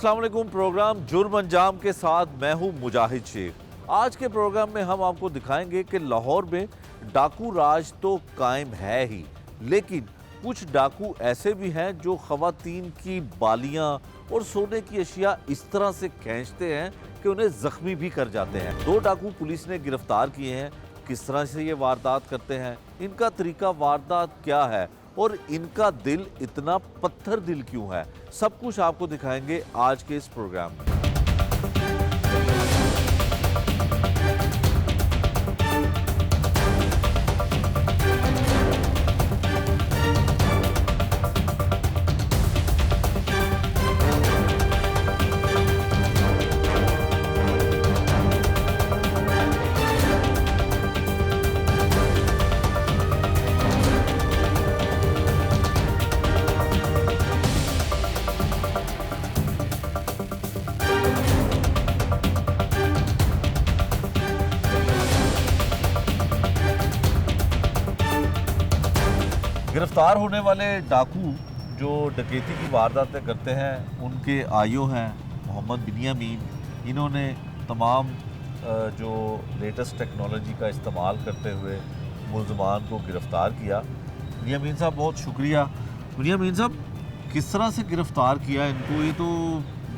अस्सलाम वालेकुम। प्रोग्राम जुर्म अंजाम के साथ मैं हूं मुजाहिद शेख। आज के प्रोग्राम में हम आपको दिखाएंगे कि लाहौर में डाकू राज तो कायम है ही, लेकिन कुछ डाकू ऐसे भी हैं जो खवातीन की बालियां और सोने की अशिया इस तरह से खींचते हैं कि उन्हें जख्मी भी कर जाते हैं। 2 डाकू पुलिस ने गिरफ्तार किए हैं। किस तरह से ये वारदात करते हैं, इनका तरीका वारदात क्या है और इनका दिल इतना पत्थर दिल क्यों है, सब कुछ आपको दिखाएंगे आज के इस प्रोग्राम में। गिरफ्तार होने वाले डाकू जो डकैती की वारदातें करते हैं, उनके आयो हैं मोहम्मद बिनियामीन। इन्होंने तमाम जो लेटेस्ट टेक्नोलॉजी का इस्तेमाल करते हुए मुल्ज़मान को गिरफ़्तार किया। बिनियामीन साहब बहुत शुक्रिया। बिनियामीन साहब, किस तरह से गिरफ़्तार किया इनको? ये तो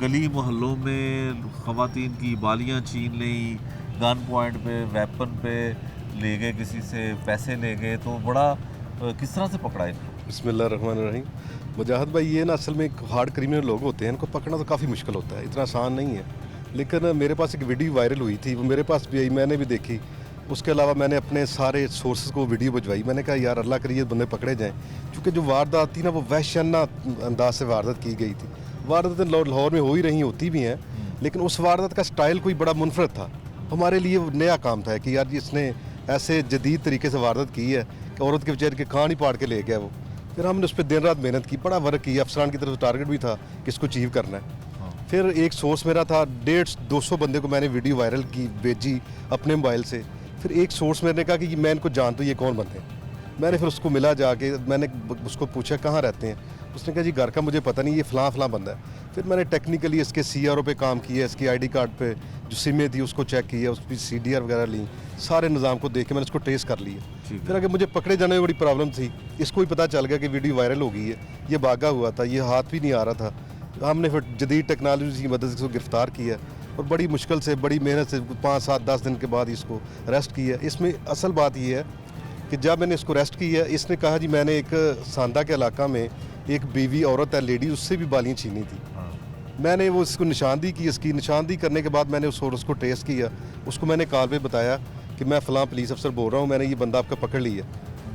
गली मोहल्लों में ख़वातीन की बालियाँ छीन ली, गन पॉइंट पे वेपन पे ले गए, किसी से पैसे ले गए, तो बड़ा किस तरह से पकड़ा इनको? बिस्मिल्लाहिर्रहमानिर्रहीम। मुजाहिद भाई, ये ना असल में हार्ड क्रिमिनल लोग होते हैं, इनको पकड़ना तो काफ़ी मुश्किल होता है, इतना आसान नहीं है। लेकिन मेरे पास एक वीडियो वायरल हुई थी, वो मेरे पास भी आई, मैंने भी देखी। उसके अलावा मैंने अपने सारे सोर्सेज को वीडियो भिजवाई। मैंने कहा यार अल्लाह करिए बंदे पकड़े जाएँ, क्योंकि जो वारदात थी ना वो वहशना अंदाज से वारदात की गई थी। वारदातें लाहौर में हो ही रही होती भी हैं, लेकिन उस वारदात का स्टाइल कोई बड़ा मुनफरद था। हमारे लिए वो नया काम था कि यार इसने ऐसे जदीद तरीके से वारदात की है कि औरत के बेचारे के कान ही पाड़ के ले गया वो। फिर हमने उस पर दिन रात मेहनत की, बड़ा वर्क किया। अफसरान की तरफ से टारगेट भी था कि इसको अचीव करना है। फिर एक सोर्स मेरा था, 150-200 बंदे को मैंने वीडियो वायरल की, भेजी अपने मोबाइल से। फिर एक सोर्स मेरे ने कहा कि मैं इनको जानता हूँ, ये कौन बंदे हैं। मैंने फिर उसको मिला जाके, मैंने उसको पूछा कहाँ रहते हैं। उसने कहा जी घर का मुझे पता नहीं, ये फ़लाँ बंदा है। फिर मैंने टेक्निकली इसके CRO पे काम किया, इसकी ID कार्ड पे जो सिमें थी उसको चेक किया, उस पर CDR वगैरह ली, सारे निज़ाम को देख के मैंने उसको ट्रेस कर लिया। फिर आगे मुझे पकड़े जाने में बड़ी प्रॉब्लम थी। इसको भी पता चल गया कि वीडियो वायरल हो गई है, ये भागा हुआ था, ये हाथ भी नहीं आ रहा था। हमने फिर जदीद टेक्नोलॉजी की मदद से इसको गिरफ़्तार किया और बड़ी मुश्किल से, बड़ी मेहनत से 5, 7, 10 दिन के बाद इसको अरेस्ट किया। इसमें असल बात ये है कि जब मैंने इसको अरेस्ट किया, इसने कहा जी मैंने एक सांदा के इलाका में एक बीवी औरत है लेडी, उससे भी बालियाँ छीनी थी। मैंने वो इसको निशानदी की। इसकी निशानदी करने के बाद मैंने उसको टेस्ट किया। उसको मैंने कॉल पे बताया कि मैं फ़लाँ पुलिस अफसर बोल रहा हूँ, मैंने ये बंदा आपका पकड़ लिया।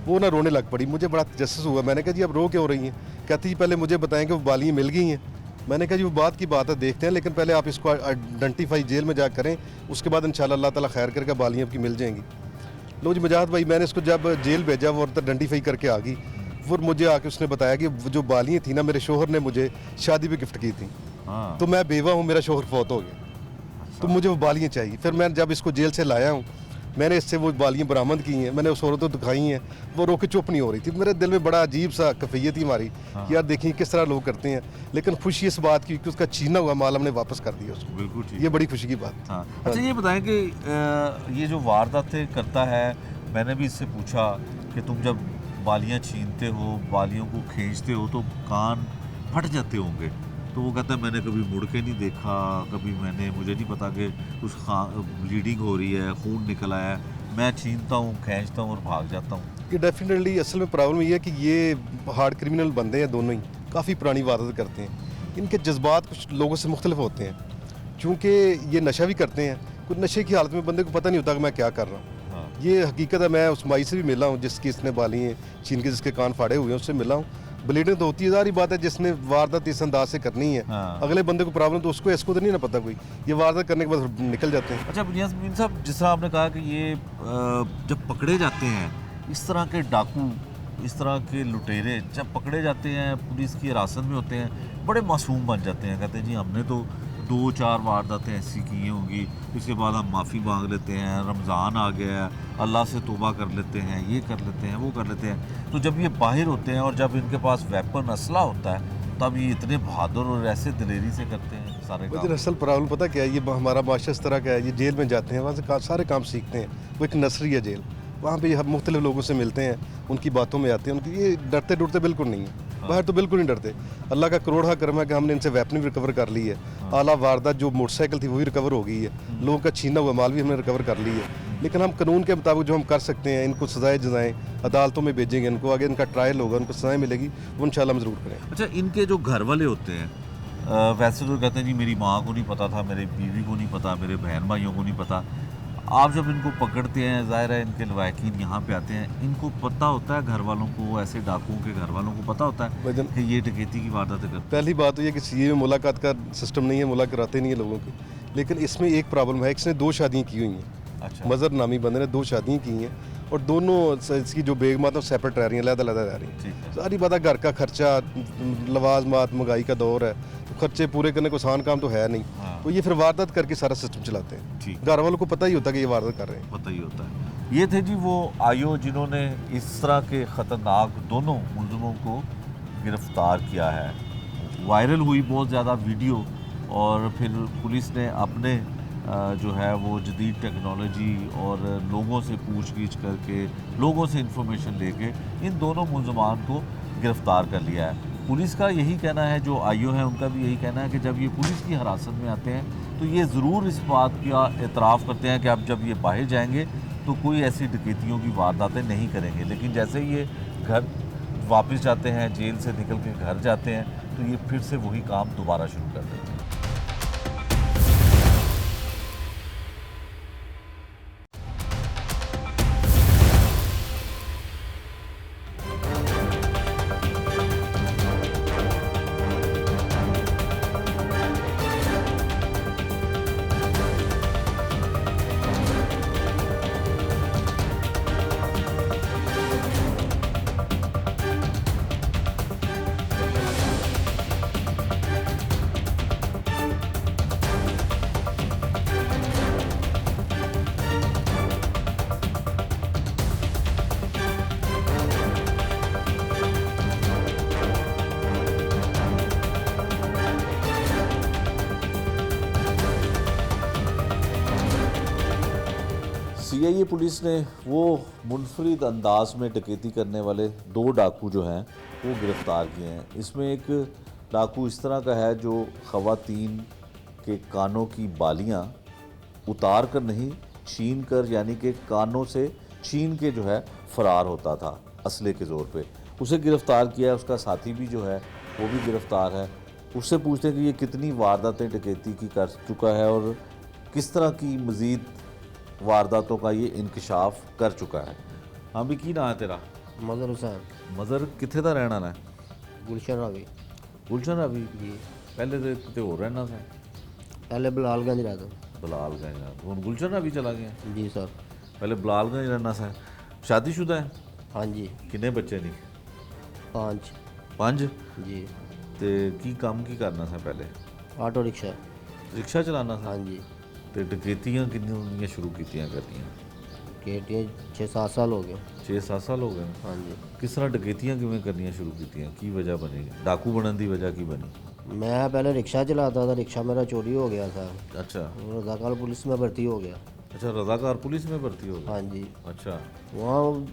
वो ना रोने लग पड़ी, मुझे बड़ा तजस्सुस हुआ। मैंने कहा जी अब रो क्यों रही हैं? कहती जी पहले मुझे बताएं कि वो बालियाँ मिल गई हैं। मैंने कहा जी वो बात की बात है, देखते हैं, लेकिन पहले आप इसको आइडेंटिफाई जेल में जा करें, उसके बाद इंशाल्लाह अल्लाह ताला खैर करके बालियाँ आपकी मिल जाएंगी। लो जी मुजाहिद भाई, मैंने इसको जब जेल भेजा, वो औरत आइडेंटिफाई करके आ गई। फिर मुझे आके उसने बताया कि जो बालियाँ थी ना, मेरे शोहर ने मुझे शादी पे गिफ्ट की थी। तो मैं बेवा हूँ, मेरा शोहर फौत हो गया, तो मुझे वो बालियाँ चाहिए। फिर मैं जब इसको जेल से लाया हूँ, मैंने इससे वो बालियाँ बरामद की हैं, मैंने उस औरत को दिखाई हैं, वो रो के चुप नहीं हो रही थी। मेरे दिल में बड़ा अजीब सा कैफियत थी हमारी कि यार देखिए किस तरह लोग करते हैं। लेकिन खुशी इस बात की कि उसका छीना हुआ माल हमने वापस कर दिया उसको। बिल्कुल ठीक, ये बड़ी खुशी की बात। हाँ। अच्छा ये बताएं कि ये जो वारदातें करता है, मैंने भी इससे पूछा कि तुम जब बालियाँ छीनते हो, बालियों को खींचते हो, तो कान फट जाते होंगे? तो वो कहता है मैंने कभी मुड़ के नहीं देखा, कभी मुझे नहीं पता कि उस ब्लीडिंग हो रही है, खून निकल आया है, मैं छीनता हूँ, खींचता हूँ और भाग जाता हूँ। ये डेफिनेटली असल में प्रॉब्लम ये है कि ये हार्ड क्रिमिनल बंदे हैं, दोनों ही काफ़ी पुरानी वारदात करते हैं। इनके जज्बात कुछ लोगों से मुख्तलिफ होते हैं, चूँकि ये नशा भी करते हैं। कुछ नशे की हालत में बंदे को पता नहीं होता कि मैं क्या कर रहा हूँ। ये हकीकत है। मैं उस माई से भी मिला हूँ जिसकी इसने बालियाँ छीन के जिसके कान फाड़े हुए हैं, उससे मिला हूँ। ब्लीडिंग तो होती है, सारी बात है। जिसने वारदात इस अंदाज से करनी है, अगले बंदे को प्रॉब्लम, तो उसको इसको तो नहीं ना पता कोई, ये वारदात करने के बाद निकल जाते हैं। अच्छा बिनियामीन साहब, जिस तरह आपने कहा कि ये जब पकड़े जाते हैं, इस तरह के डाकू, इस तरह के लुटेरे जब पकड़े जाते हैं, पुलिस की हिरासत में होते हैं, बड़े मासूम बन जाते हैं। कहते हैं जी हमने तो 2-4 वारदातें ऐसी की होंगी, इसके बाद हम माफ़ी मांग लेते हैं, रमज़ान आ गया है, अल्लाह से तौबा कर लेते हैं, ये कर लेते हैं, वो कर लेते हैं। तो जब ये बाहर होते हैं और जब इनके पास वेपन असला होता है, तब ये इतने बहादुर और ऐसे दिलेरी से करते हैं। सारे मुझे काम? असल प्रॉब्लम पता क्या है, ये हमारा माशा इस तरह का है, ये जेल में जाते हैं, वहाँ से सारे काम सीखते हैं। वो एक नर्सरी है जेल, वहाँ पे हम मुख्तलिफ लोगों से मिलते हैं, उनकी बातों में आते हैं, उनकी ये डरते डरते बिल्कुल नहीं है, बाहर तो बिल्कुल नहीं डरते। अल्लाह का करोड़ा करम है कि हमने इनसे वेपन भी रिकवर कर ली है। आला वारदात जो मोटरसाइकिल थी वो भी रिकवर हो गई है, लोगों का छीना हुआ माल भी हमने रिकवर कर ली है। लेकिन हम कानून के मुताबिक जो हम कर सकते हैं, इनको सजाएं जजाएँ, अदालतों में भेजेंगे इनको, आगे इनका ट्रायल होगा, उनको सजाएँ मिलेगी, वो इंशाल्लाह हम ज़रूर करें। अच्छा, इनके जो घर वाले होते हैं, वैसे तो कहते हैं जी मेरी माँ को नहीं पता था, मेरे बीवी को नहीं पता, मेरे बहन भाइयों को नहीं पता। आप जब इनको पकड़ते हैं, ज़ाहिर है इनके लवाकिन यहाँ पे आते हैं, इनको पता होता है घर वालों को, ऐसे डाकुओं के घर वालों को पता होता है वजन कि ये डकैती की वारदातें करते पहली बात तो ये कि सीए में मुलाकात का सिस्टम नहीं है, मुलाकात कराते नहीं है लोगों की। लेकिन इसमें एक प्रॉब्लम है, इसने 2 शादियाँ की हुई हैं, हैं? अच्छा, मज़हर नामी बंदे ने 2 शादियाँ की हैं, और दोनों इसकी जो बेगमात है सेपरेट रह रही हैं, अलग-अलग रह रही हैं। ठीक है। सारी बात है, घर का खर्चा, लवाजमात, महंगाई का दौर है, तो खर्चे पूरे करने को आसान काम तो है नहीं। हाँ। तो ये फिर वारदात करके सारा सिस्टम चलाते हैं। ठीक, घर वालों को पता ही होता है कि ये वारदात कर रहे हैं। पता ही होता है। ये थे जी वो आयो जिन्होंने इस तरह के ख़तरनाक दोनों मुलज़िमों को गिरफ़्तार किया है। वायरल हुई बहुत ज़्यादा वीडियो, और फिर पुलिस ने अपने जो है वो जदीद टेक्नोलॉजी और लोगों से पूछ-गीछ करके, लोगों से इंफॉर्मेशन लेके इन दोनों मुलज़मान को गिरफ़्तार कर लिया है। पुलिस का यही कहना है, जो आईओ है उनका भी यही कहना है कि जब ये पुलिस की हिरासत में आते हैं तो ये ज़रूर इस बात का एतराफ़ करते हैं कि अब जब ये बाहर जाएंगे तो कोई ऐसी डकैतियों की वारदातें नहीं करेंगे। लेकिन जैसे ही ये घर वापस जाते हैं, जेल से निकल के घर जाते हैं, तो ये फिर से वही काम दोबारा शुरू कर देते हैं। सीआईए पुलिस ने वो मुनफरिद अंदाज में डकैती करने वाले 2 डाकू जो हैं वो गिरफ़्तार किए हैं। इसमें एक डाकू इस तरह का है जो ख़वातीन के कानों की बालियां उतार कर नहीं, छीन कर, यानी कि कानों से छीन के जो है फ़रार होता था असले के ज़ोर पे। उसे गिरफ़्तार किया है। उसका साथी भी जो है वो भी गिरफ़्तार है। उससे पूछते हैं कि ये कितनी वारदातें डकैती की कर चुका है और किस तरह की मज़ीद वारदातों का ये इंकशाफ कर चुका है। हाँ भी, की ना है तेरा? मज़र हुसैन, मज़र किथे दा रहना है? गुलशन रावी गुलशन रावी जी। पहले तो किते होर रहना था, पहले बिलालगंज रहता था। बलालगंज। हुण गुलशन रावी चला गया? जी सर। पहले बलालगंज रहना सा। शादीशुदा है? हाँ जी। किन्ने बच्चे नहीं? 5 5। जी। ते की काम की करना था पहले? Auto rickshaw. रिक्शा चलाना था। हाँ जी। ते डकैतियां किन्नियां शुरू कीतियां करनियां? केटियाँ 6-7 साल हो गए। 6-7 साल हो गए। हाँ जी। किस तरह डकैतियां किवें करनियां शुरू कीतियां? की वजह बनी? डाकू बनने की वजह की बनी? मैं पहले रिक्शा चलाता था, रिक्शा मेरा चोरी हो गया था, अच्छा, रज़ाकार पुलिस में भर्ती हो गया। अच्छा, रज़ाकार पुलिस में भर्ती हो गए? हाँ जी। अच्छा, वहाँ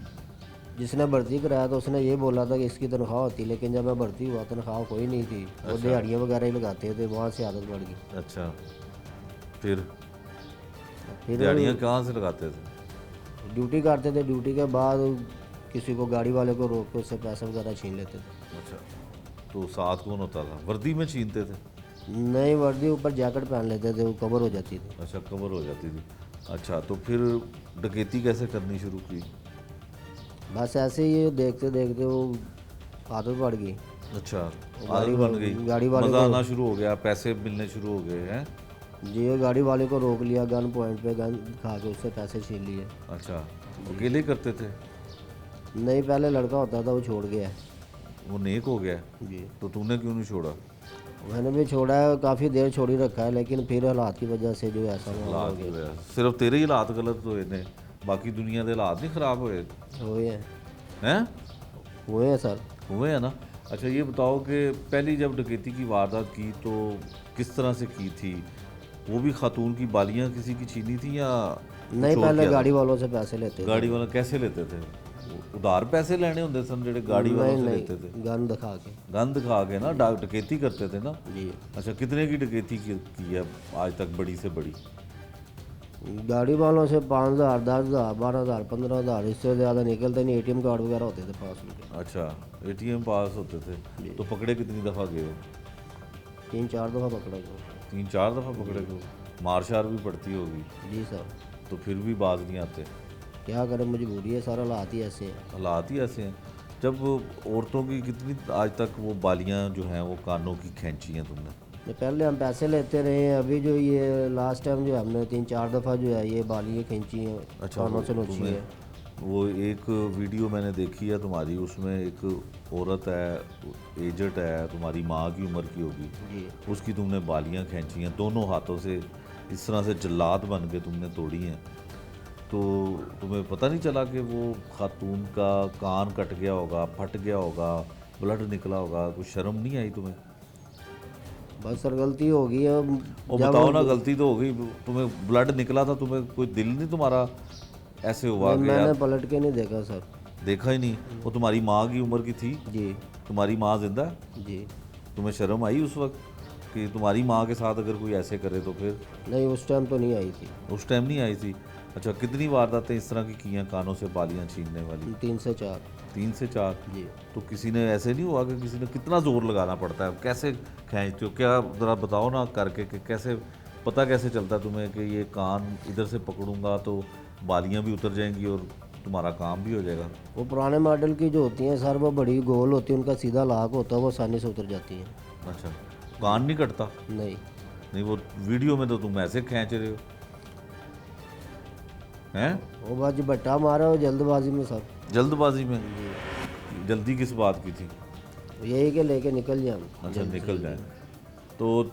जिसने भर्ती कराया था उसने ये बोला था कि इसकी तनख्वाह होती, लेकिन जब मैं भर्ती हुआ तनख्वाह कोई नहीं थी, वो अच्छा। दिहाड़ियाँ वगैरह ही लगाते थे, वहाँ से आदत बढ़ गई। अच्छा। फिर फिर दिहाड़ियाँ कहाँ से लगाते थे? ड्यूटी करते थे, ड्यूटी के बाद किसी को गाड़ी वाले को रोक के उससे पैसे वगैरह छीन लेते थे। अच्छा, तो साथ कौन होता था? वर्दी में छीनते थे? नई वर्दी ऊपर जैकेट पहन लेते थे, वो कवर हो जाती थी। अच्छा, कवर हो जाती थी। अच्छा, तो फिर डकैती कैसे करनी शुरू की? बस ऐसे ही देखते देखते वो आदत बढ़ गई। अच्छा, गाड़ी आदत बन वा- गई, गाड़ी वाले मज़ा को- आना शुरू हो गया, पैसे मिलने शुरू हो गए हैं? जी, वो गाड़ी वाले को रोक लिया, गन पॉइंट पे गन दिखा के उससे पैसे छीन लिए। अच्छा, अकेले करते थे? नहीं, पहले लड़का होता था, वो छोड़ गया। वो नेक हो गया, जी, तो तूने क्यों नहीं छोड़ा? मैंने भी छोड़ा है, काफ़ी देर छोड़ ही रखा है, लेकिन फिर हालात की वजह से जो ऐसा माहौल हो हालात गया। होया। सिर्फ तेरे ही हालात गलत होए ने, बाकी दुनिया के हालात नहीं खराब होए हुए हैं, हैं? हुए हैं सर। हुए हैं ना। अच्छा ये बताओ कि पहली जब डकैती की वारदात की तो किस तरह से की थी? वो भी खातून की बालियां किसी की छीनी थी या नहीं, कुछ और पहले किया था? गाड़ी वालों से पैसे लेते थे। गाड़ी वाला कैसे लेते थे? उधार पैसे लेने होंदे सन जेडे गाड़ी वालों नहीं से नहीं, लेते थे? गन दिखा के। गंद खा के ना डकैती करते थे ना? जी। अच्छा कितने की डकैती की है आज तक बड़ी से बड़ी? गाड़ी वालों से 5,000, 10,000, 12,000, 15,000, इससे ज़्यादा निकलते नहीं। ATM कार्ड वगैरह होते थे पास उनके। अच्छा एटीएम पास होते थे तो पकड़े कितनी दफ़ा गए हो? 3-4 दफ़ा पकड़ा गया। 3-4 दफ़ा पकड़े गए? मार शार भी पड़ती होगी जी सर। तो फिर भी बाज नहीं आते? क्या करें, मजबूरी है, सारा हालात ही ऐसे हैं। हालात ही ऐसे हैं। जब औरतों की कितनी आज तक वो बालियां जो हैं वो कानों की खींची हैं तुमने? तो पहले हम पैसे लेते रहे हैं, अभी जो ये लास्ट टाइम जो हमने 3-4 दफ़ा जो है ये बालियाँ खींची हैं, अच्छा कानों से नोची तुम्हें है। वो एक वीडियो मैंने देखी है तुम्हारी, उसमें एक औरत है एजट है तुम्हारी माँ की उम्र की होगी, जी। उसकी तुमने बालियां खींची हैं दोनों हाथों से, इस तरह से जल्लाद बन के तुमने तोड़ी हैं। तो तुम्हें पता नहीं चला कि वो खातून का कान कट गया होगा, फट गया होगा, ब्लड निकला होगा? कुछ शर्म नहीं आई तुम्हें? बस सर गलती हो गई है। और जब बताओ ना, गलती तो हो गई, तुम्हें ब्लड निकला था, तुम्हें कोई दिल नहीं तुम्हारा ऐसे हुआ कि मैंने यार? पलट के नहीं देखा सर। देखा ही नहीं? वो तुम्हारी माँ की उम्र की थी? जी। तुम्हारी माँ जिंदा है? जी। तुम्हें शर्म आई उस वक्त कि तुम्हारी माँ के साथ अगर कोई ऐसे करे तो? फिर नहीं, उस टाइम तो नहीं आई थी। उस टाइम नहीं आई थी? अच्छा कितनी वारदातें इस तरह की हैं कानों से बालियां छीनने वाली? 3 से 4। 3 से 4? जी। तो किसी ने ऐसे नहीं हुआ कि किसी ने कितना ज़ोर लगाना पड़ता है, कैसे खींचते हो? क्या ज़रा बताओ ना करके कि कैसे पता कैसे चलता है तुम्हें कि ये कान इधर से पकड़ूंगा तो बालियां भी उतर जाएंगी और तुम्हारा काम भी हो जाएगा? वो पुराने मॉडल की जो होती हैं सर, वो बड़ी गोल होती है, उनका सीधा लाक होता है, वो आसानी से उतर जाती हैं। अच्छा कान नहीं कटता? नहीं। नहीं वो वीडियो में तो तुम ऐसे खींच रहे हो हैं? वो बाजी बट्टा मारा वो जल्दबाजी में सर। जल्दबाजी में? जल्दी किस बात की थी? यही के लेके निकल जाए हम। अच्छा निकल जाए। तो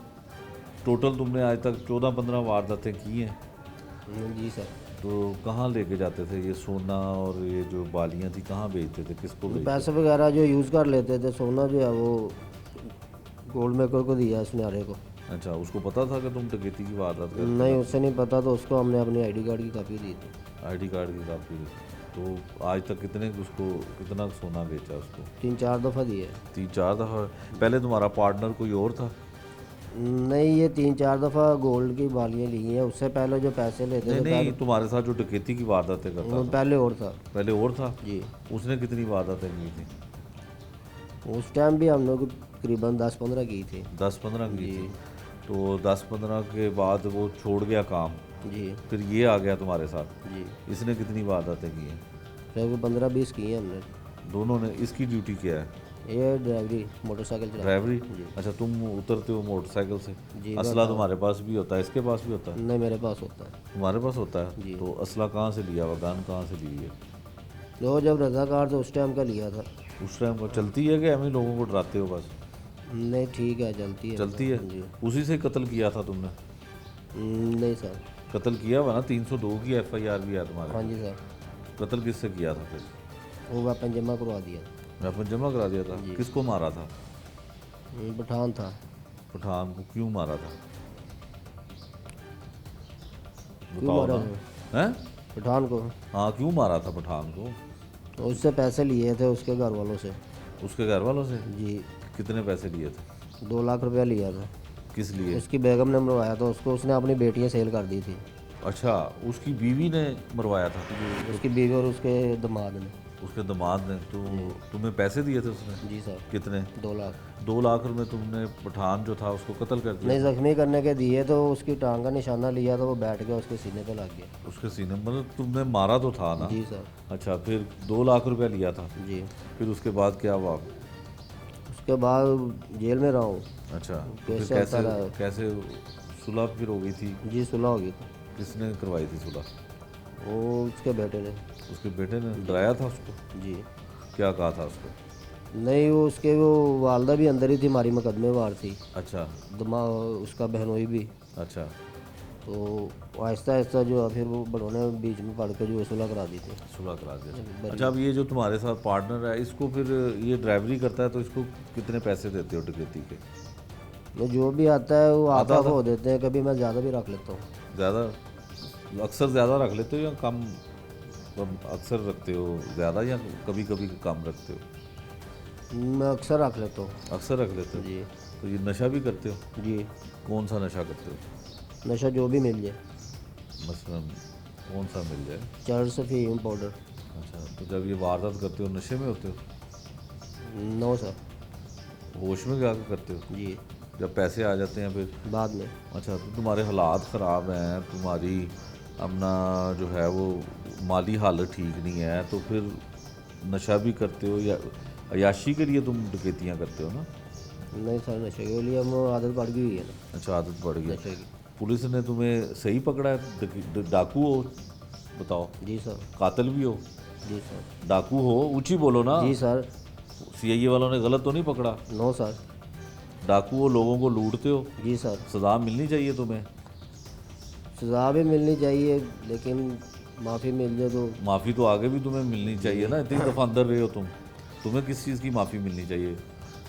टोटल तुमने आज तक 14-15 वारदातें की हैं। जी सर। तो कहाँ लेके जाते थे ये सोना और ये जो बालियां थी, कहाँ बेचते थे, किसको बेचते पैसे वगैरह जो यूज़ कर लेते थे, सोना जो है वो गोल्ड मेकर को दिया सुनहरे को। थे? अच्छा उसको पता था कि तुम डकैती की वारदात कर? नहीं, उससे नहीं पता, तो उसको हमने अपनी ID कार्ड की कॉपी दी थी। आईडी कार्ड की कापी? तो आज तक कितना सोना बेचा उसको? 3-4 दफ़ा दिए। 3-4 दफ़ा? पहले तुम्हारा पार्टनर कोई और था? नहीं, ये 3-4 दफ़ा गोल्ड की बालियाँ ली हैं। उससे पहले जो पैसे लेते नहीं थे नहीं, तुम्हारे साथ जो डकैती की वारदातें करता वो था पहले और था। पहले और था? जी। उसने कितनी वारदातें की थी? उस टाइम भी हम लोग तकरीबन 10-15 की थी। 10-15 की थी? तो 10-15 के बाद वो छोड़ गया काम, जी। फिर ये आ गया तुम्हारे साथ। जी। इसने कितनी वारदातें की हैं? फिर 15-20 की हैं हमने। दोनों ने। इसकी ड्यूटी क्या है? ये ड्राइवरी, मोटरसाइकिल चला। ड्राइवरी? जी। अच्छा तुम उतरते हो मोटरसाइकिल से? जी, असला तुम्हारे पास भी होता है, इसके पास भी होता है? नहीं, मेरे पास होता है। तुम्हारे पास होता है? जी। तो असला कहाँ से लिया हुआ, गन कहाँ से ली है? तो जब रजाकार थे उस टाइम का लिया था। उस टाइम को चलती है कि हमें लोगों को डराते हो बस? नहीं, ठीक है, चलती है। चलती है? जी। उसी से कत्ल किया था तुमने? नहीं सर। कत्ल किया हुआ ना, 302 की FIR भी है तुम्हारे? हाँ जी सर। कत्ल किससे किया था फिर? वो वेपन जमा करवा दिया। वेपन जमा करा दिया था? किसको मारा था? पठान था। पठान को क्यों मारा था? क्यों बताओ मारा ना। हैं? पठान को? हाँ क्यों मारा था पठान को? तो उससे पैसे लिए थे उसके घर वालों से। उसके घर वालों से? जी। कितने पैसे लिए थे? 2 लाख रुपया लिया था। किस लिए? उसकी बेगम ने मरवाया था उसको, उसने अपनी बेटियां सेल कर दी थी। अच्छा उसकी बीवी ने मरवाया था? उसकी बीवी और उसके दामाद ने। उसके दामाद ने? तो तुम्हें पैसे दिए थे उसने? जी सर। कितने? 2 लाख। 2 लाख रुपए तुमने पठान जो था उसको कत्ल कर दिया? नहीं, जख्मी करने के दिए तो उसकी टांग का निशाना लिया तो वो बैठ गया, उसके सीने पे लग गया। उसके सीने, मतलब तुमने मारा तो था ना? जी सर। अच्छा फिर 2 लाख रुपया लिया था? जी। फिर उसके बाद क्या हुआ? उसके बाद जेल में रहा हूँ। अच्छा तो कैसे फिर होता रहा? कैसे सुलह फिर हो गई थी? जी, सुलह हो गई थी। किसने करवाई थी सुलह? वो उसके बेटे ने। उसके बेटे ने? डराया था उसको? जी। क्या कहा था उसको? नहीं, वो वालदा भी अंदर ही थी, हमारी मुकदमेवार थी। अच्छा दिमाग उसका बहनोई भी। अच्छा। तो आहिस्ता आहिस्ता जो है फिर वो बड़ों ने बीच में पड़ के जो है सुलह करा दी थी। सुलह करा दिया। अच्छा, अब ये जो तुम्हारे साथ पार्टनर है इसको फिर ये ड्राइवरी करता है तो इसको कितने पैसे देते हो डकैती के? मैं जो भी आता है वो आधा आधा हो देते हैं, कभी मैं ज़्यादा भी रख लेता हूँ। ज़्यादा, अक्सर ज़्यादा रख लेते हो या कम? अक्सर रखते हो ज़्यादा या कभी कभी कम रखते हो? मैं अक्सर रख लेता हूँ। अक्सर रख लेते हो। जी तो ये नशा भी करते हो? जी, कौन सा नशा करते हो? नशा जो भी मिल जाए, मसलन कौन सा मिल जाए? चरस, अफीम, पाउडर। अच्छा, तो जब ये वारदात करते हो नशे में होते हो? No sir. होश में क्या करते हो? जी जब पैसे आ जाते हैं फिर? बाद में। अच्छा, तो तुम्हारे हालात ख़राब हैं, तुम्हारी अपना जो है वो माली हालत ठीक नहीं है, तो फिर नशा भी करते हो या अयाशी के लिए तुम डकैतियाँ करते हो ना? नहीं सर, नशे के लिए हम आदत पड़ गई हुई है ना, अच्छा, आदत पड़ गई। नशे की। पुलिस ने तुम्हें सही पकड़ा है? डाकू हो बताओ, जी सर। कातिल भी हो? जी सर। डाकू हो, ऊँची बोलो ना। जी सर। सीआईए वालों ने गलत तो नहीं पकड़ा? No sir. डाकू हो, लोगों को लूटते हो, जी सर। सज़ा मिलनी चाहिए तुम्हें। सज़ा भी मिलनी चाहिए, लेकिन माफ़ी मिल जाए तो। माफ़ी तो आगे भी तुम्हें मिलनी चाहिए ना, इतनी दफ़ा अंदर रहे हो तुम, तुम्हें किस चीज़ की माफ़ी मिलनी चाहिए?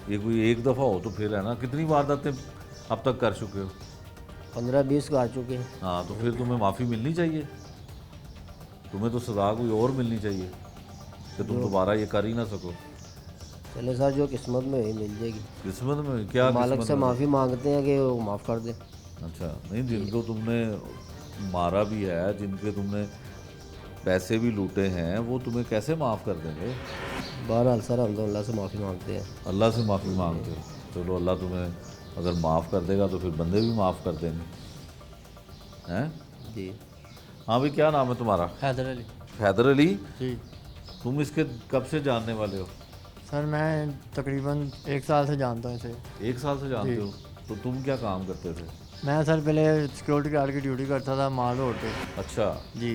ये कोई एक दफ़ा हो तो फिर है ना, कितनी वारदातें अब तक कर चुके हो? 15-20 काट चुके हैं। हाँ, तो फिर तुम्हें माफ़ी मिलनी चाहिए, तुम्हें तो सज़ा कोई और मिलनी चाहिए कि तुम दोबारा ये कर ही ना सको। चले सर, जो किस्मत में है मिल जाएगी। किस्मत में क्या? मालिक किस्मत से में? माफ़ी मांगते हैं कि वो माफ़ कर दे। अच्छा, नहीं, जिनको तुमने मारा भी है, जिनके तुमने पैसे भी लूटे हैं, वो तुम्हें कैसे माफ़ कर देंगे? बहरहाल सर, हम तो अल्लाह से माफ़ी मांगते हैं। अल्लाह से माफ़ी मांगते हो? चलो, अल्लाह तुम्हें अगर माफ़ कर देगा तो फिर बंदे भी माफ़ कर देंगे, हैं? जी। हाँ भाई, क्या नाम है तुम्हारा? हैदर अली। हैदर अली। जी तुम इसके कब से जानने वाले हो? सर, मैं तकरीबन 1 साल से जानता हूँ इसे। 1 साल से जानते जी। हो? तो तुम क्या काम करते थे? मैं सर पहले सिक्योरिटी गार्ड की ड्यूटी करता था माल रोड पे। अच्छा। जी,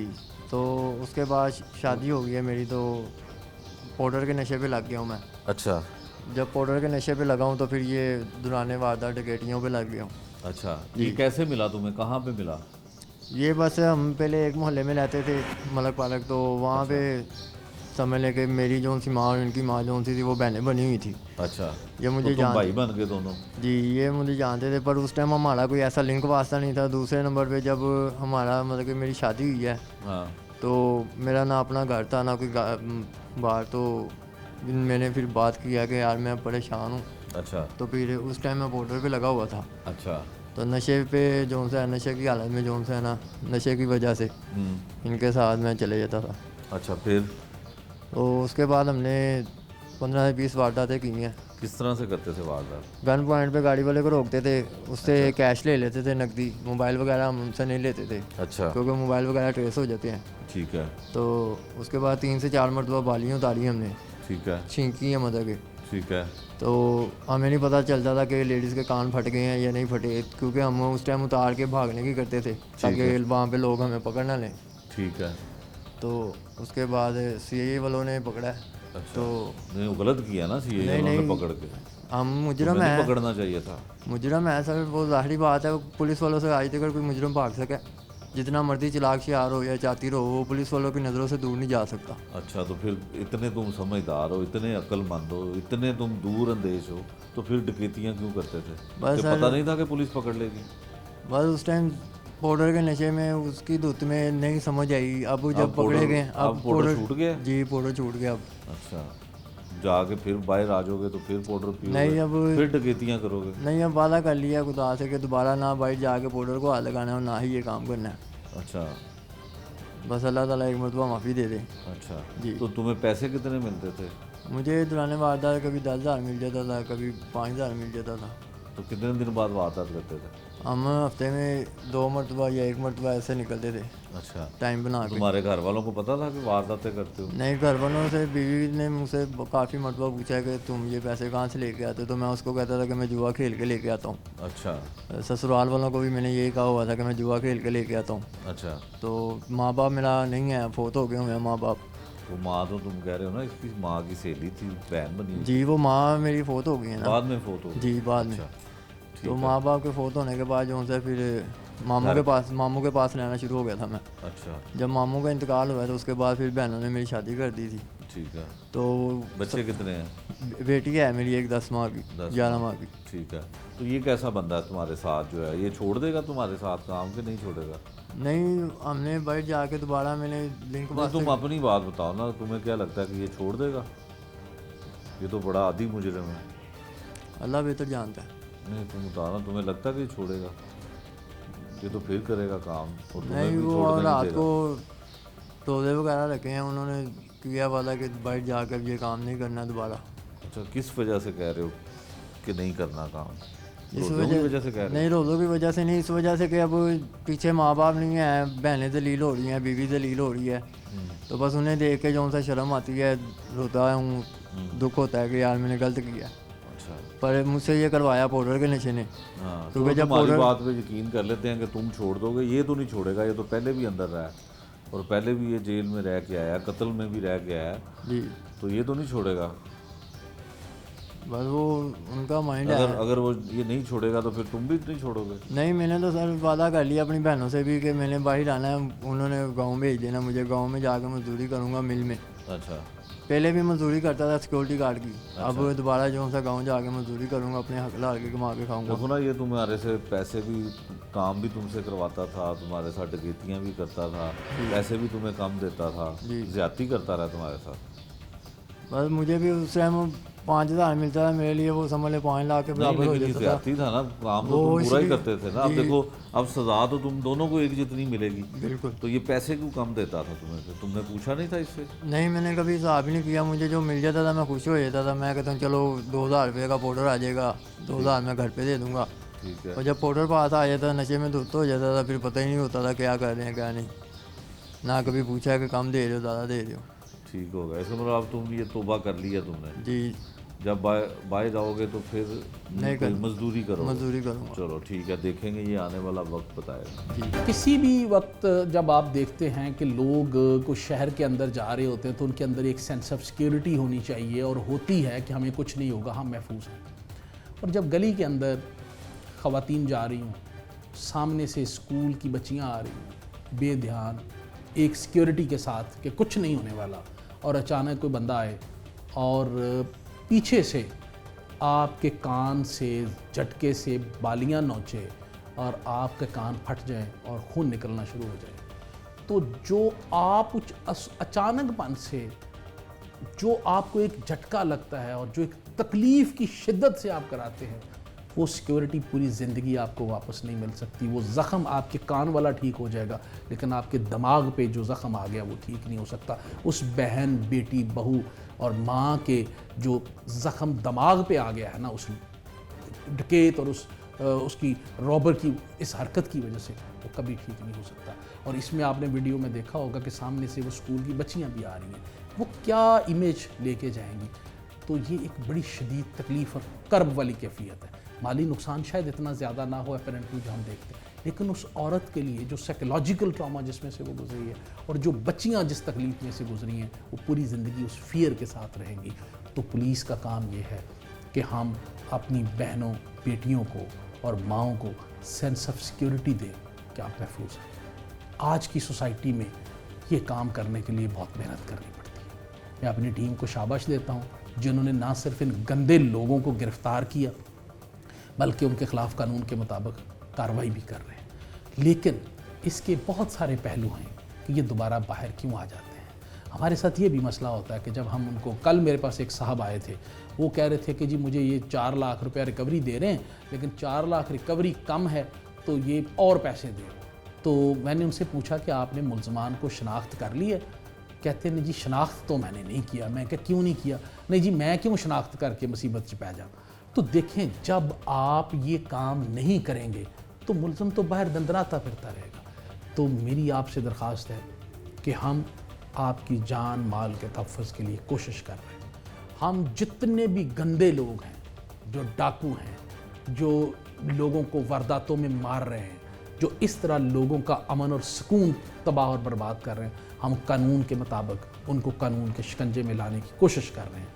तो उसके बाद शादी हो गई है मेरी, तो पाउडर के नशे पे लग गया हूँ मैं। अच्छा। जब पाउडर के नशे पे लगा हूँ तो फिर ये दुराने वारदात डकैतियों पे लग गया हूँ। अच्छा, ये कैसे मिला तुम्हें, कहाँ पे मिला? ये बस हम पहले एक मोहल्ले में रहते थे, मलक पालक, तो वहाँ पे समझ लें कि मेरी जो सी माँ और इनकी माँ जो सी थी वो बहनें बनी हुई थी। अच्छा, ये मुझे तो तुम जान भाई बन गए दोनों? जी, ये मुझे जानते थे, पर उस टाइम हमारा कोई ऐसा लिंक वास्ता नहीं था। दूसरे नंबर पे जब हमारा मतलब कि मेरी शादी हुई है, हाँ। तो मेरा ना अपना घर था ना कोई बाहर, तो मैंने फिर बात किया कि यार मैं परेशान हूँ। अच्छा। तो फिर उस टाइम मैं बॉर्डर पे लगा हुआ था, अच्छा। तो नशे पे जो सा है, नशे की हालत में जो सा है ना, नशे की वजह से इनके साथ मैं चले जाता था। अच्छा, फिर? तो उसके बाद हमने 15 से 20 वारदातें की हैं। किस तरह से करते थे वारदात? गन पॉइंट पे गाड़ी वाले को रोकते थे, उससे कैश ले लेते थे, नकदी। मोबाइल वगैरह हम उनसे नहीं लेते थे, अच्छा। क्योंकि मोबाइल वगैरह ट्रेस हो जाते हैं। ठीक है। तो उसके बाद 3 से 4 मरतबा बालियाँ उतारी हमने, ठीक है। छींकी है मतलब कि। ठीक है। तो हमें नहीं पता चलता था कि लेडीज़ के कान फट गए हैं या नहीं फटे, क्योंकि हम उस टाइम उतार के भागने की करते थे ताकि वहाँ पे लोग हमें पकड़ ना लें। ठीक है। तो उसके बाद सीआईए वालों ने पकड़ा है। अच्छा। तो नहीं, वो गलत किया ना सीआईए नहीं, वालों ने नहीं। पकड़ के? हम मुजरम तुम्हें नहीं है, पकड़ना चाहिए था। मुजरम है सर, वो ज़ाहिरी बात है। पुलिस वालों से आज तक कोई मुजरम भाग सके, जितना मर्जी चिलाक शियार हो या चातिर हो, वो पुलिस वालों की नज़रों से दूर नहीं जा सकता। अच्छा, तो फिर इतने तुम समझदार हो, इतने अक्लमंद हो, इतने तुम दूर अंदेश हो, तो फिर डकैतियाँ क्यों करते थे? बस कि सर- पता नहीं था कि पुलिस पकड़ लेगी? बस उस टाइम पाउडर के नशे में उसकी धुत में नहीं समझ आई। अब जब पकड़े गए, अब पाउडर छूट गया? जी, पाउडर छूट गया अब। अच्छा, जाके फिर बाहर आ जाओगे तो फिर पाउडर पियोगे? नहीं, अब फिर डकैतियाँ करोगे? नहीं, अब वादा कर लिया खुदा से कि दोबारा ना बाइट जाके पाउडर को हाथ लगाना है और ना ही ये काम करना है। अच्छा। बस अल्लाह ताला एक मरतबा माफ़ी दे दे। अच्छा जी। तो तुम्हें पैसे कितने मिलते थे? मुझे दुराने वारदात कभी 10,000 मिल जाता था, कभी 5,000 मिल जाता था। तो कितने दिन बाद वारदात करते थे? हम हफ्ते में 2 मरतबा या 1 मरतबा ऐसे निकलते थे, अच्छा। टाइम बना के। तुम्हारे घर वालों को पता था कि वारदातें करते हो? नहीं, घर वालों से बीवी ने मुझसे काफ़ी मरतबा पूछा है कि तुम ये पैसे कहाँ से लेके आते हो, तो मैं उसको कहता था कि मैं जुआ खेल के लेके आता हूँ। अच्छा। ससुराल वालों को भी मैंने यही कहा हुआ था कि मैं जुआ खेल के लेके आता हूँ। अच्छा। तो माँ बाप मेरा नहीं है, फोत हो गए हुए हैं माँ बाप। तो माँ तो तुम कह रहे हो ना इसकी माँ की सहेली थी, बहन बनी हुई? जी, वो माँ मेरी फोत हो गई है ना। बाद में फोटो? जी, बाद में। अच्छा। तो माँ बाप के फोत होने के बाद जो है फिर मामू के पास रहना शुरू हो गया था मैं। अच्छा, जब मामू का इंतकाल हुआ तो उसके बाद फिर बहनों ने मेरी शादी कर दी थी। ठीक है। तो बच्चे कितने हैं? बेटी है मेरी एक 10 माह की, 11 माह की। ठीक है। तो ये कैसा बंदा है तुम्हारे साथ जो है, ये छोड़ देगा तुम्हारे साथ काम के नहीं छोड़ेगा? नहीं, हमने बाहर जाके दोबारा मैंने लिंक नहीं, तुम अपनी बात बताओ ना, तुम्हें क्या लगता है कि ये छोड़ देगा? ये तो बड़ा आदी मुजरिम है। अल्लाह बेहतर जानता है। नहीं, तुम बताओ ना, तुम्हें लगता है कि ये छोड़ेगा? ये तो फिर करेगा काम और तुम्हें नहीं, भी वो छोड़ने नहीं रात देगा। को रोज़े वगैरह रखे हैं उन्होंने, किया वाला कि बाहर जाकर ये काम नहीं करना दोबारा। अच्छा, किस वजह से कह रहे हो कि नहीं करना काम? इस रोज़ों की वजह से कह रहे नहीं, रोज़ों की वजह से नहीं, इस वजह से कि अब पीछे माँ बाप नहीं है, बहनें दलील हो रही हैं, बीवी दलील हो रही है, तो बस उन्हें देख के जो सा शर्म आती है, रोता हूँ, दुख होता है कि यार मैंने गलत किया। अच्छा, पर मुझसे ये करवाया पाउडर के नशे ने। हाँ, तो क्योंकि जब तुम्हारी बात पे यकीन कर लेते हैं कि तुम छोड़ दोगे। ये तो नहीं छोड़ेगा, ये तो पहले भी अंदर रहा है और पहले भी ये जेल में रह के आया, कत्ल में भी रह के आया, जी, तो ये तो नहीं छोड़ेगा। बस वो उनका माइंड है। अगर वो ये नहीं छोड़ेगा तो फिर तुम भी नहीं छोड़ोगे? नहीं, मैंने तो सर वादा कर लिया अपनी बहनों से भी कि मैंने बाहर आना है, उन्होंने गांव भेज देना मुझे, गांव में जाकर मजदूरी करूंगा मिल में। अच्छा, पहले भी मजदूरी करता था सिक्योरिटी गार्ड की, अब दोबारा जो सा गांव जाके मजदूरी करूंगा, अपने हक ला के कमा के खाऊंगा। देखो ना, ये तुम्हारे से पैसे भी, काम भी तुमसे करवाता था, तुम्हारे साथ डकैतियाँ भी करता था, पैसे भी तुम्हें कम देता था, ज्यादती करता रहा तुम्हारे साथ। बस मुझे भी उस टाइम 5,000 मिलता था, मेरे लिए वो समझ ले 5 लाख के बराबर हो जाता था। ज्यादती था ना, काम तो तुम पूरा ही करते थे ना। अब देखो, अब सजा तो तुम दोनों को एक जितनी मिलेगी। बिल्कुल। तो ये पैसे क्यों कम देता था तुम्हें? फिर तुमने पूछा नहीं था इससे? नहीं, मैंने कभी हिसाब ही नहीं किया, मुझे जो मिल जाता था मैं खुश हो जाता था। मैं कहता हूँ चलो 2,000 रुपये का पाउडर आ जाएगा, 2,000 मैं घर पे दे दूँगा। ठीक है। और जब पाउडर पास आ जाता नशे में धुत हो जाता था, फिर पता ही नहीं होता था क्या कर रहे हैं क्या नहीं। ना कभी पूछा कि कम दे रहे हो ज़्यादा दे रहे हो। ठीक होगा, ऐसे मतलब अब तुम ये तौबा कर लिया तुमने। जी, जब बाहर जाओगे तो फिर नहीं कोई मजदूरी करो? मजदूरी करूँगा। चलो ठीक है, देखेंगे, ये आने वाला वक्त बताएगा। जी, किसी भी वक्त जब आप देखते हैं कि लोग कुछ शहर के अंदर जा रहे होते हैं तो उनके अंदर एक सेंस ऑफ सिक्योरिटी होनी चाहिए और होती है कि हमें कुछ नहीं होगा, हम महफूज हैं। और जब गली के अंदर ख़वातीन जा रही हूँ, सामने से स्कूल की बच्चियाँ आ रही हूँ बेध्यान, एक सिक्योरिटी के साथ कि कुछ नहीं होने वाला, और अचानक कोई बंदा आए और पीछे से आपके कान से झटके से बालियां नोचे और आपके कान फट जाएं और खून निकलना शुरू हो जाए, तो जो आप अचानकपन से जो आपको एक झटका लगता है और जो एक तकलीफ़ की शिद्दत से आप कराते हैं, वो सिक्योरिटी पूरी ज़िंदगी आपको वापस नहीं मिल सकती। वो ज़ख़म आपके कान वाला ठीक हो जाएगा, लेकिन आपके दिमाग पे जो ज़ख़म आ गया वो ठीक नहीं हो सकता। उस बहन, बेटी, बहू और माँ के जो ज़ख़म दिमाग पे आ गया है ना, उस डकैत और उसकी रॉबर की इस हरकत की वजह से, वो कभी ठीक नहीं हो सकता। और इसमें आपने वीडियो में देखा होगा कि सामने से वो स्कूल की बच्चियाँ भी आ रही हैं, वो क्या इमेज लेके जाएंगी। तो ये एक बड़ी शदीद तकलीफ़ और कर्ब वाली कैफियत है। माली नुकसान शायद इतना ज़्यादा ना हो अपेरेंटली जो हम देखते हैं, लेकिन उस औरत के लिए जो साइकोलॉजिकल ट्रॉमा जिसमें से वो गुजरी है और जो बच्चियां जिस तकलीफ़ में से गुजरी हैं, वो पूरी ज़िंदगी उस फियर के साथ रहेंगी। तो पुलिस का काम ये है कि हम अपनी बहनों, बेटियों को और माँओं को सेंस ऑफ सिक्योरिटी दें कि आप महफूज हैं। आज की सोसाइटी में ये काम करने के लिए बहुत मेहनत करनी पड़ती है। मैं अपनी टीम को शाबाश देता हूँ जिन्होंने ना सिर्फ इन गंदे लोगों को गिरफ़्तार किया, बल्कि उनके ख़िलाफ़ कानून के मुताबिक कार्रवाई भी कर रहे हैं। लेकिन इसके बहुत सारे पहलू हैं कि ये दोबारा बाहर क्यों आ जाते हैं। हमारे साथ ये भी मसला होता है कि जब हम उनको, कल मेरे पास एक साहब आए थे, वो कह रहे थे कि जी मुझे ये 4 लाख रुपया रिकवरी दे रहे हैं, लेकिन 4 लाख रिकवरी कम है तो ये और पैसे दे। तो मैंने उनसे पूछा कि आपने मुल्ज़मान को शनाख्त कर ली है? कहते नहीं जी शनाख्त तो मैंने नहीं किया। मैं क्या क्यों नहीं किया? नहीं जी मैं क्यों शनाख्त करके मुसीबत से पै जाऊँ। तो देखें, जब आप ये काम नहीं करेंगे तो मुल्ज़म तो बाहर दंदराता फिरता रहेगा। तो मेरी आपसे दरख्वास्त है कि हम आपकी जान माल के तहफ़्फ़ुज़ के लिए कोशिश कर रहे हैं। हम जितने भी गंदे लोग हैं, जो डाकू हैं, जो लोगों को वारदातों में मार रहे हैं, जो इस तरह लोगों का अमन और सुकून तबाह और बर्बाद कर रहे हैं, हम कानून के मुताबिक उनको कानून के शिकंजे में लाने की कोशिश कर रहे हैं।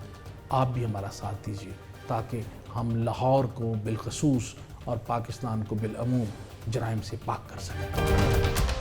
आप भी हमारा साथ दीजिए ताकि हम लाहौर को बिलखसूस और पाकिस्तान को बिलअमूम जराइम से पाक कर सकें।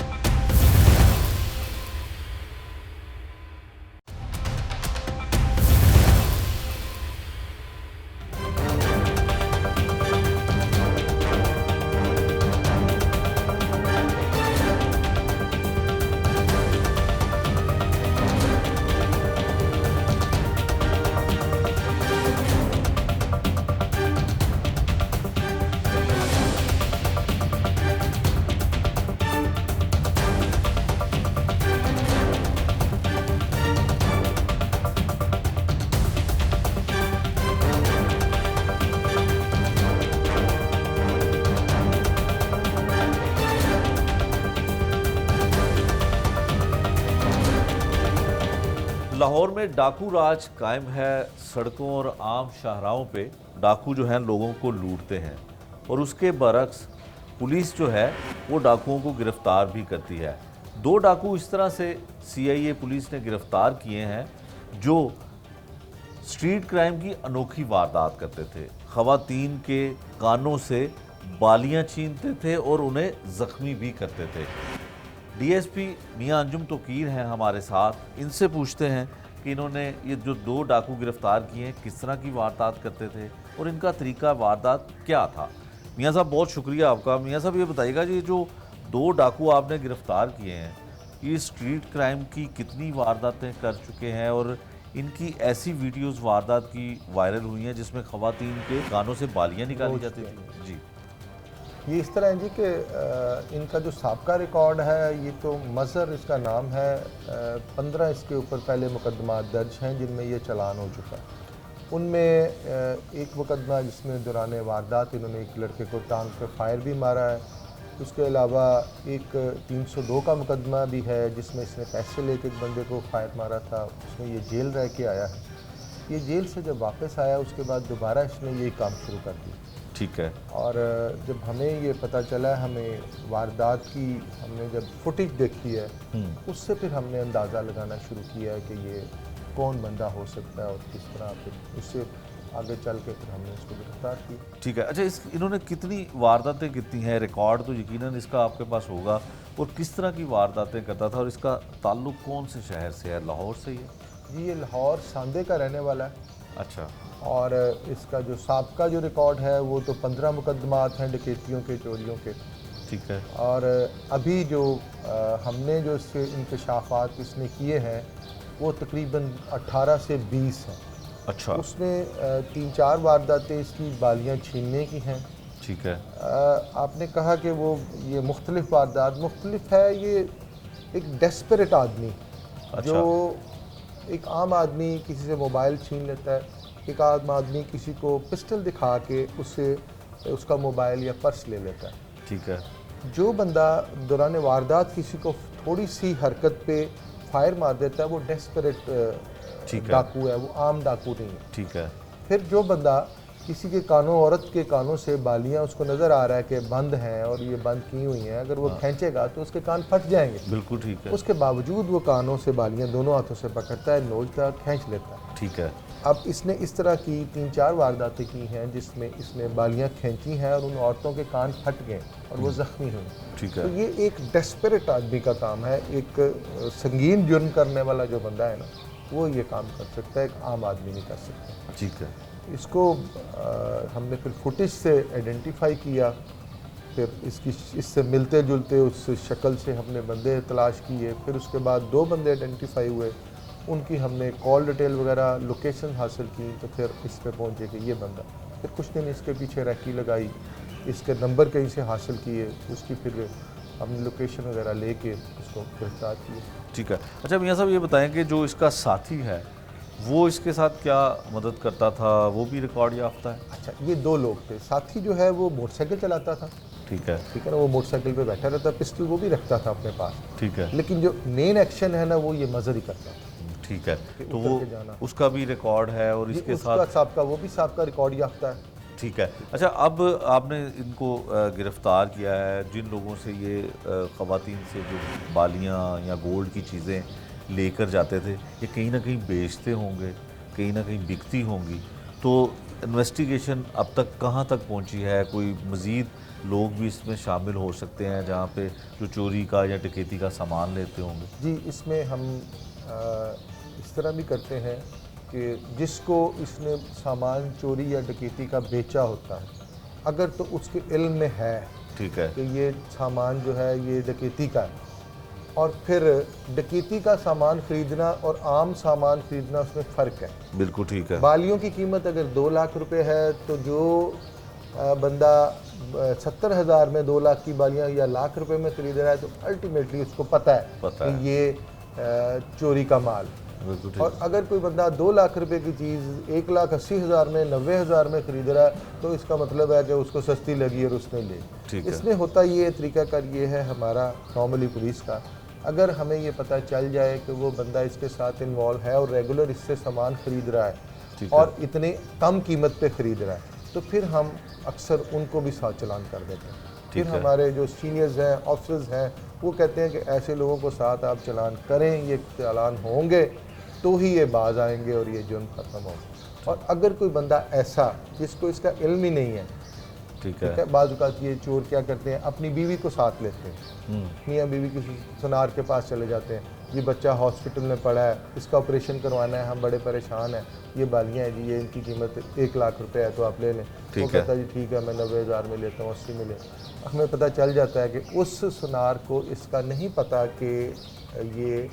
लाहौर में डाकू राज कायम है। सड़कों और आम शाहराहों पे डाकू जो हैं लोगों को लूटते हैं और उसके बरक्स पुलिस जो है वो डाकुओं को गिरफ्तार भी करती है। 2 डाकू इस तरह से CIA पुलिस ने गिरफ्तार किए हैं जो स्ट्रीट क्राइम की अनोखी वारदात करते थे। खवातीन के कानों से बालियां छीनते थे और उन्हें जख्मी भी करते थे। DSP मियां अंजुम तोकीर हैं हमारे साथ, इनसे पूछते हैं कि इन्होंने ये जो 2 डाकू गिरफ्तार किए हैं किस तरह की वारदात करते थे और इनका तरीका वारदात क्या था। मियां साहब बहुत शुक्रिया आपका। मियां साहब ये बताइएगा जी, जो 2 डाकू आपने गिरफ्तार किए हैं ये स्ट्रीट क्राइम की कितनी वारदातें कर चुके हैं और इनकी ऐसी वीडियोस वारदात की वायरल हुई हैं जिसमें खवातीन के कानों से बालियां निकाली जाती थी? जी, ये इस तरह है जी कि इनका जो साबका रिकॉर्ड है, ये तो मज़हर इसका नाम है, 15 इसके ऊपर पहले मुकदमा दर्ज हैं जिनमें ये चालान हो चुका है। उनमें एक मुकदमा जिसमें दौरान वारदात इन्होंने एक लड़के को टांग पे फायर भी मारा है। उसके अलावा एक 302 का मुकदमा भी है जिसमें इसने पैसे लेके एक बंदे को फायर मारा था, उसमें ये जेल रह के आया है। ये जेल से जब वापस आया उसके बाद दोबारा इसने यही काम शुरू कर दिया। ठीक है। और जब हमें ये पता चला, हमें वारदात की हमने जब फुटेज देखी है उससे फिर हमने अंदाज़ा लगाना शुरू किया है कि ये कौन बंदा हो सकता है और किस तरह, फिर उससे आगे चल के फिर हमने इसको गिरफ्तार किया। ठीक है। अच्छा, इन्होंने कितनी वारदातें कितनी हैं? रिकॉर्ड तो यकीनन इसका आपके पास होगा, और किस तरह की वारदातें करता था और इसका ताल्लुक कौन से शहर से है? लाहौर से ही है? जी, ये लाहौर सांदे का रहने वाला है। अच्छा। और इसका जो साबका जो रिकॉर्ड है वो तो 15 मुकदमात हैं डकैतियों के, चोरियों के। ठीक है। और अभी जो हमने जो इससे इंकशाफात इसने किए हैं वो तकरीबन 18 से 20 हैं। अच्छा। उसमें 3-4 वारदातें इसकी बालियां छीनने की हैं। ठीक है। आपने कहा कि वो ये मुख्तलिफ वारदात मुख्तलिफ है। ये एक डेस्परेट आदमी जो एक आम आदमी किसी से मोबाइल छीन लेता है, एक आम आदमी किसी को पिस्टल दिखा के उससे उसका मोबाइल या पर्स ले लेता है। ठीक है। जो बंदा दौरान वारदात किसी को थोड़ी सी हरकत पे फायर मार देता है वो डेस्परेट डाकू है, वो आम डाकू नहीं है। ठीक है। फिर जो बंदा किसी के कानों, औरत के कानों से बालियां उसको नज़र आ रहा है कि बंद हैं और ये बंद की हुई हैं, अगर वो खींचेगा तो उसके कान फट जाएंगे। बिल्कुल ठीक है। उसके बावजूद वो कानों से बालियां दोनों हाथों से पकड़ता है, नोचता है, खींच लेता है। ठीक है। अब इसने इस तरह की 3-4 वारदातें की हैं जिसमें इसने बालियां खींची हैं और उन औरतों के कान फट गए और वो ज़ख्मी हुई। ठीक तो है। ये एक डेस्परेट आदमी का काम है। एक संगीन जुर्म करने वाला जो बंदा है ना, वो ये काम कर सकता है, एक आम आदमी नहीं कर सकता। ठीक है। इसको हमने फिर फुटेज से आइडेंटिफाई किया, फिर इससे मिलते जुलते उस शक्ल से हमने बंदे तलाश किए। फिर उसके बाद 2 बंदे आइडेंटिफाई हुए, उनकी हमने कॉल डिटेल वगैरह लोकेशन हासिल की, तो फिर इस पे पहुँचे कि ये बंदा। फिर कुछ दिन इसके पीछे रैकी लगाई, इसके नंबर कहीं से हासिल किए, उसकी फिर हमने लोकेशन वगैरह लेके उसको गिरफ्तार किए। ठीक है। अच्छा मियाँ साहब, ये बताएं कि जो इसका साथी है वो इसके साथ क्या मदद करता था, वो भी रिकॉर्ड याफ्ता है? अच्छा, ये 2 लोग थे। साथी जो है वो मोटरसाइकिल चलाता था। ठीक है। ठीक है ना, वो मोटरसाइकिल पे बैठा रहता, पिस्टल वो भी रखता था अपने पास। ठीक है। लेकिन जो मेन एक्शन है ना वो ये मजर ही करता था। ठीक है। तो उतर वो के जाना। उसका भी रिकॉर्ड है और ये इसके उसका साथ साहब का वो भी साहब का रिकॉर्ड याफ्ता है। ठीक है। अच्छा, अब आपने इनको गिरफ्तार किया है, जिन लोगों से ये ख़वातीन से जो बालियाँ या गोल्ड की चीज़ें लेकर जाते थे, ये कहीं ना कहीं बेचते होंगे, कहीं ना कहीं बिकती होंगी, तो इन्वेस्टिगेशन अब तक कहाँ तक पहुँची है? कोई मज़ीद लोग भी इसमें शामिल हो सकते हैं जहाँ पे जो चोरी का या डकैती का सामान लेते होंगे? जी, इसमें हम इस तरह भी करते हैं कि जिसको इसने सामान चोरी या डकैती का बेचा होता है, अगर तो उसके इल्म में है ठीक है। कि ये सामान जो है ये डकैती का है, और फिर डकैती का सामान खरीदना और आम सामान खरीदना उसमें फ़र्क है। बिल्कुल ठीक है। बालियों की कीमत अगर 2 लाख रुपए है तो जो बंदा 70,000 में 2 लाख की बालियां या लाख रुपए में खरीद रहा है तो अल्टीमेटली उसको पता है कि ये चोरी का माल। बिल्कुल ठीक। और अगर कोई बंदा 2 लाख रुपए की चीज़ 1,80,000 में 90,000 में खरीद रहा है तो इसका मतलब है कि उसको सस्ती लगी और उसने ले। ठीक है। इसमें होता ये तरीकाकार ये है हमारा नॉर्मली पुलिस का, अगर हमें ये पता चल जाए कि वो बंदा इसके साथ इन्वॉल्व है और रेगुलर इससे सामान खरीद रहा है और इतने कम कीमत पे खरीद रहा है, तो फिर हम अक्सर उनको भी साथ चलान कर देते हैं। फिर हमारे जो सीनियर्स हैं, ऑफिसर्स हैं, वो कहते हैं कि ऐसे लोगों को साथ आप चलान करें, ये चालान होंगे तो ही ये बाज आएंगे और ये जुर्म ख़त्म होगा। और अगर कोई बंदा ऐसा जिसको इसका इल्म ही नहीं है, ठीक है, बाज़ औक़ात ये चोर क्या करते हैं, अपनी बीवी को साथ लेते हैं, मियाँ बीवी किसी सुनार के पास चले जाते हैं, ये बच्चा हॉस्पिटल में पड़ा है, इसका ऑपरेशन करवाना है, हम बड़े परेशान हैं, ये बालियाँ हैं जी, ये इनकी कीमत 1 लाख रुपए है तो आप ले लें। वो कहता है जी ठीक है, मैं 90,000 में लेता हूँ, 80 में ले। हमें पता चल जाता है कि उस सुनार को इसका नहीं पता कि ये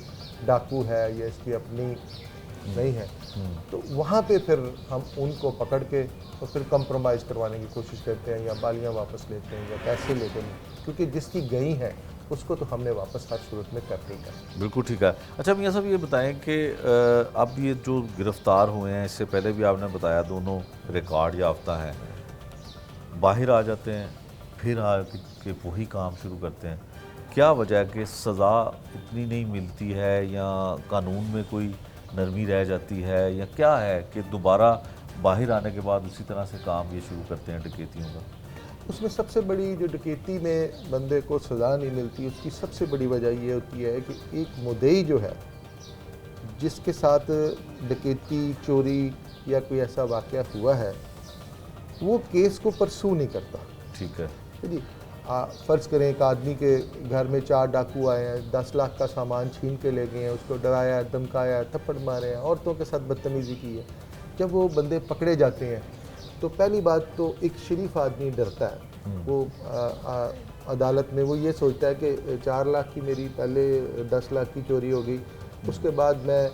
डाकू है या इसकी अपनी नहीं है, तो वहाँ पे फिर हम उनको पकड़ के और फिर कंप्रोमाइज़ करवाने की कोशिश करते हैं, या बालियाँ वापस लेते हैं या पैसे लेते हैं, क्योंकि जिसकी गई है उसको तो हमने वापस हर सूरत में करना ही करना। बिल्कुल ठीक है। अच्छा मियाँ साहब, ये बताएं कि अब ये जो गिरफ़्तार हुए हैं, इससे पहले भी आपने बताया दोनों रिकॉर्ड याफ्ता हैं, बाहर आ जाते हैं, फिर आके वही काम शुरू करते हैं। क्या वजह है कि सज़ा इतनी नहीं मिलती है, या कानून में कोई नरमी रह जाती है, या क्या है कि दोबारा बाहर आने के बाद उसी तरह से काम ये शुरू करते हैं डकैतियों का? उसमें सबसे बड़ी जो डकैती में बंदे को सज़ा नहीं मिलती, उसकी सबसे बड़ी वजह ये होती है कि एक मुद्दई जो है, जिसके साथ डकैती, चोरी या कोई ऐसा वाक़या हुआ है, वो केस को परसू नहीं करता। ठीक है जी, फ़र्ज़ करें एक आदमी के घर में 4 डाकू आए हैं, 10 लाख का सामान छीन के ले गए हैं, उसको डराया, धमकाया, थप्पड़ मारे हैं, औरतों के साथ बदतमीज़ी की है। जब वो बंदे पकड़े जाते हैं तो पहली बात तो एक शरीफ आदमी डरता है, वो अदालत में वो ये सोचता है कि 4 लाख की मेरी पहले 10 लाख की चोरी हो गई, उसके बाद मैं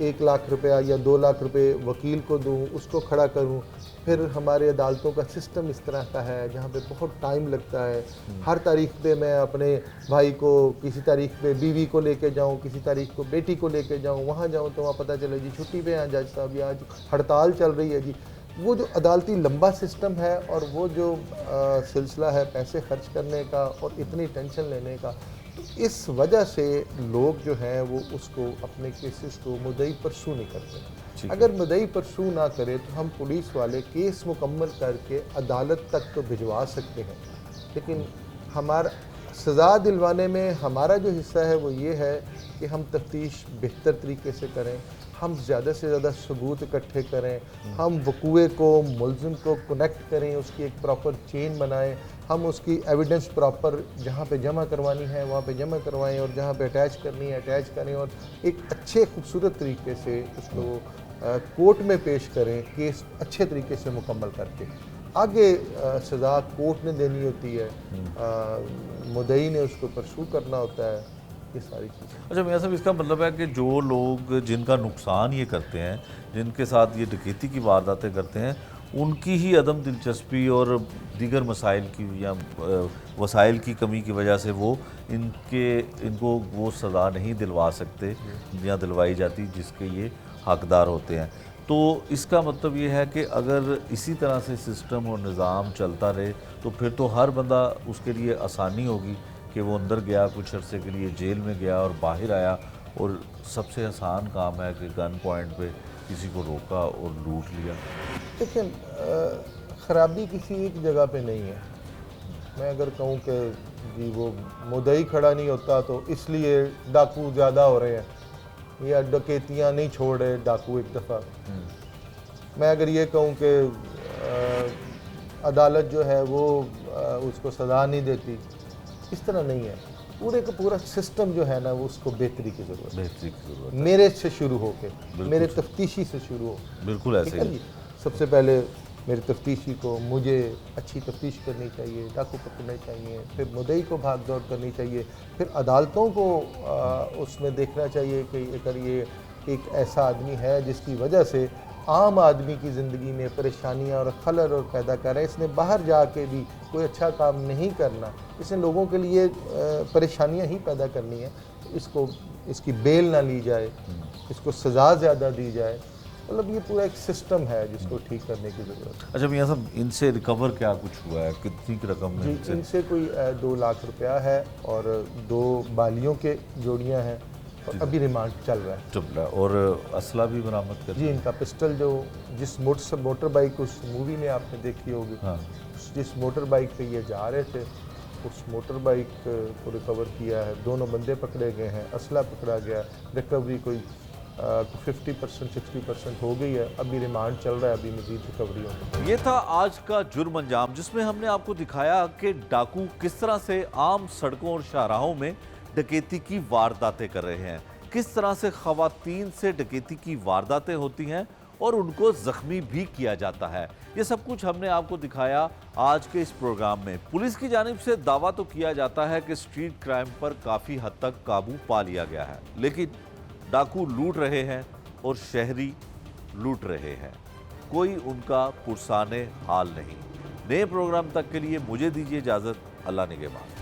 1 लाख रुपया या 2 लाख रुपए वकील को दूँ, उसको खड़ा करूँ। फिर हमारे अदालतों का सिस्टम इस तरह का है जहाँ पे बहुत टाइम लगता है। हर तारीख पे मैं अपने भाई को, किसी तारीख पे बीवी को लेके जाऊँ, किसी तारीख को बेटी को लेके जाऊँ, वहाँ जाऊँ तो वहाँ पता चले जी छुट्टी पे हैं जज साहब, या आज हड़ताल चल रही है जी। वो जो अदालती लंबा सिस्टम है और वो जो सिलसिला है पैसे खर्च करने का और इतनी टेंशन लेने का, तो इस वजह से लोग जो हैं वो उसको अपने केसेस को मुद्दई परसू नहीं करते। अगर मुद्दई परसू ना करे तो हम पुलिस वाले केस मुकम्मल करके अदालत तक तो भिजवा सकते हैं, लेकिन हमारा सज़ा दिलवाने में हमारा जो हिस्सा है वो ये है कि हम तफ्तीश बेहतर तरीके से करें, हम ज़्यादा से ज़्यादा सबूत इकट्ठे करें, हम वकूए को, मुलज़िम को कनेक्ट करें, उसकी एक प्रॉपर चेन बनाएं, हम उसकी एविडेंस प्रॉपर जहाँ पे जमा करवानी है वहाँ पे जमा करवाएं, और जहाँ पे अटैच करनी है अटैच करें, और एक अच्छे खूबसूरत तरीके से उसको कोर्ट में पेश करें, केस अच्छे तरीके से मुकम्मल करके। आगे सज़ा कोर्ट ने देनी होती है, मुद्दई ने उसको परसू करना होता है, ये सारी चीज़ें। अच्छा मियाँ साहब, इसका मतलब है कि जो लोग जिनका नुकसान ये करते हैं, जिनके साथ ये डकैती की वारदातें करते हैं, उनकी ही अदम दिलचस्पी और दीगर मसाइल की या वसाइल की कमी की वजह से वो इनको वो सज़ा नहीं दिलवा सकते या दिलवाई जाती जिसके ये हकदार होते हैं। तो इसका मतलब ये है कि अगर इसी तरह से सिस्टम और निज़ाम चलता रहे तो फिर तो हर बंदा, उसके लिए आसानी होगी कि वो अंदर गया, कुछ अरसे के लिए जेल में गया और बाहर आया, और सबसे आसान काम है कि गन पॉइंट पे किसी को रोका और लूट लिया। लेकिन ख़राबी किसी एक जगह पे नहीं है। मैं अगर कहूँ कि जी वो मुद्दई खड़ा नहीं होता तो इसलिए डाकू ज़्यादा हो रहे हैं, या डकैतियाँ नहीं छोड़ रहे डाकू एक दफ़ा, मैं अगर ये कहूँ कि अदालत जो है वो उसको सज़ा नहीं देती, इस तरह नहीं है। पूरे का पूरा सिस्टम जो है ना वो उसको बेहतरी की ज़रूरत है। मेरे से शुरू होके, मेरे तफ्तीशी से शुरू हो, बिल्कुल ऐसे ठीक है ही। जी। सबसे पहले मेरे तफ्तीशी को मुझे अच्छी तफ्तीश करनी चाहिए, डाकू पकड़ने चाहिए, फिर मुद्दई को भाग दौड़ करनी चाहिए, फिर अदालतों को उसमें देखना चाहिए कि अगर ये एक ऐसा आदमी है जिसकी वजह से आम आदमी की ज़िंदगी में परेशानियां और खलल और पैदा कर रहा है, इसने बाहर जाके भी कोई अच्छा काम नहीं करना, इसने लोगों के लिए परेशानियां ही पैदा करनी है, इसको इसकी बेल ना ली जाए, इसको सज़ा ज़्यादा दी जाए। मतलब ये पूरा एक सिस्टम है जिसको ठीक करने की ज़रूरत है। अच्छा मियां साहब, इनसे रिकवर क्या कुछ हुआ है, कितनी की रकम जी, है? इनसे कोई 2 लाख रुपया है और 2 बालियों के जोड़ियां हैं और अभी रिमांड चल रहा है। चल रहा है। और असला भी बरामद कर जी, इनका पिस्टल जो जिस मोटर बाइक उस मूवी में आपने देखी होगी, हाँ। जिस मोटर बाइक पे ये जा रहे थे, उस मोटर बाइक को रिकवर किया है। दोनों बंदे पकड़े गए हैं, असला पकड़ा गया, रिकवरी कोई 50% 60% हो गई है। अभी रिमांड चल रहा है, अभी मजीद रिकवरी होगी। ये था आज का जुर्म अंजाम, जिसमें हमने आपको दिखाया कि डाकू किस तरह से आम सड़कों और शाहराहों में डकैती की वारदातें कर रहे हैं, किस तरह से खवातीन से डकैती की वारदातें होती हैं और उनको जख्मी भी किया जाता है। ये सब कुछ हमने आपको दिखाया आज के इस प्रोग्राम में। पुलिस की जानिब से दावा तो किया जाता है कि स्ट्रीट क्राइम पर काफ़ी हद तक काबू पा लिया गया है, लेकिन डाकू लूट रहे हैं और शहरी लूट रहे हैं, कोई उनका पुरसाने हाल नहीं। नए प्रोग्राम तक के लिए मुझे दीजिए इजाज़त। अल्लाह निगहबान।